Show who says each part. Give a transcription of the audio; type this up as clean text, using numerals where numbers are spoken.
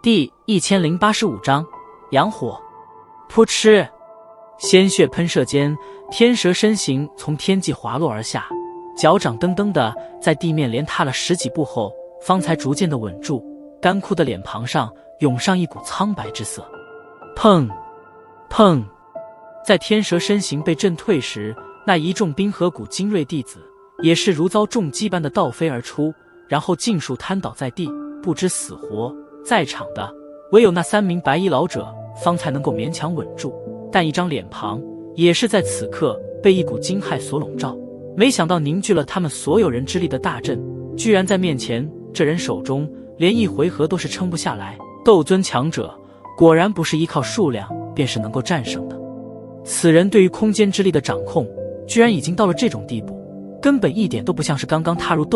Speaker 1: 第1085章阳火。噗嗤，鲜血喷射间，天蛇身形从天际滑落而下，脚掌噔噔的在地面连踏了10几步后，方才逐渐的稳住，干枯的脸庞上涌上一股苍白之色。砰砰，在天蛇身形被震退时，那一众冰河谷精锐弟子也是如遭重击般的倒飞而出，然后尽数瘫倒在地，不知死活。在场的唯有那3名白衣老者方才能够勉强稳住，但一张脸庞也是在此刻被一股惊骇所笼罩。没想到凝聚了他们所有人之力的大阵，居然在面前这人手中连一回合都是撑不下来。斗尊强者果然不是依靠数量便是能够战胜的。此人对于空间之力的掌控居然已经到了这种地步，根本一点都不像是刚刚踏入斗